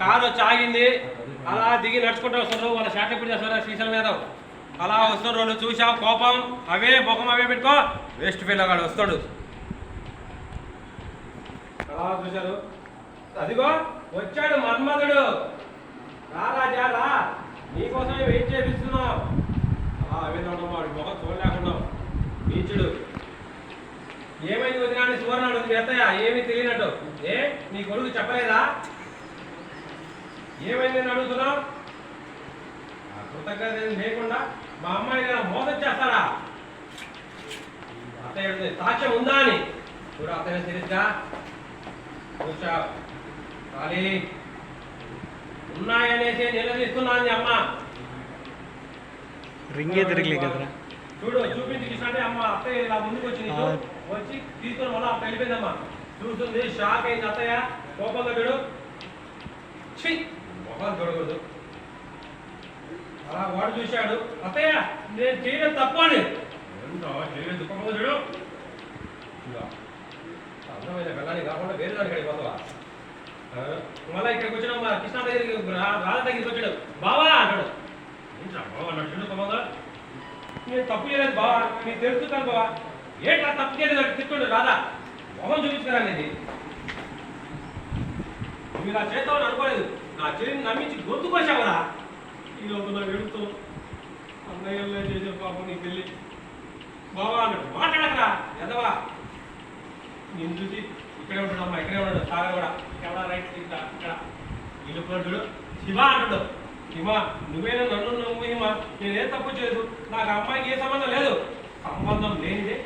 Car వచ్చి ఆగింది. అలా దిగి నడుచుకుంటూ వస్తారు. వాళ్ళ షాట్ ఎప్పుడు చేస్తారా శ్రీశైలం యాదవ్ అలా వస్తారు. వాళ్ళు చూసావు కోపం అవే ముఖం అవే పెట్టుకో వేస్ట్ ఫీల్ అగాడు వస్తాడు. అలా చూశారు. అదిగో వచ్చాడు మన్మధుడు. రా రాజా రా, నీకోసమే వెయిట్ చేపిస్తున్నావు. అవే వాడి ముఖం చూడలేకున్నావు నీచుడు. ఏమైంది వదినాన్ని సువర్ణ అడుగుతుంది ఎత్తయ్య ఏమీ తెలియనట్టు. ఏ నీ కొడుకు చెప్పలేదా? ఏమైంది అని అడుగుతున్నావు? కృతజ్ఞత లేకుండా మా అమ్మాయి మోసం చేస్తారా? అత్తయ్య సాక్ష్యం ఉందా అని చూడ అత్తయ్య సరిగ్గా చూసా ఖాళీ ఉన్నాయనేసి నిలదీస్తున్నా అని అమ్మ. రింగే తిరగలే కదరా చూడు చూపించి కృష్ణ అమ్మ. అత్తయ్య ఇలా ముందుకు వచ్చి వచ్చి తీసుకొని వల్ల అప్పుడు వెళ్ళిపోయిందమ్మా. చూస్తుంది షాక్ అయింది అత్తయ్య. కోపంగా చూడు మొహాలు చూడకూడదు. అలా వాడు చూశాడు. అత్తయ్య నేను చేయలేదు తప్పు అని చేయలేదు కోపంగా చూడు. అందమైన వెళ్ళాలి కాకుండా వేరే దానికి అడిగి పోతావా? మళ్ళీ ఇక్కడికి వచ్చినా మా కృష్ణ దగ్గరికి రాధ దగ్గరికి వచ్చాడు. బావా అంటాడు. ఏంటా బావా అన్నాడు చూడు కోపంగా. నేను తప్పు చేయలేదు బావా, నేను తెలుసుతాను బావా. ఏంటా తప్పు చేయలేదు అంటే తిట్టుడు రాదా మొహం చూపించుకురా అనేది. నువ్వు ఇలా చేస్తావని అనుకోలేదు. నా చెల్లిని నమ్మించి గొంతు కోసావరా. ఈరోజు నా వెళుతూ అన్నయ్యలో చేసే పాపం నీ పెళ్ళి బావా అన్నాడు. మాట్లాడకరా ఎదవా. నేను చూసి ఇక్కడే ఉంటాడు అమ్మా, ఇక్కడే ఉన్నాడు సాగా కూడా. కెమెరా రైట్ ఇక్కడ ఇల్లు చూడు. శివ అంటాడు. శివ నువ్వేనా నన్ను నువ్వు హిమ, నేనేం తప్పు చేయదు. నాకు అమ్మాయికి ఏ సంబంధం లేదు. సంబంధం లేనిదే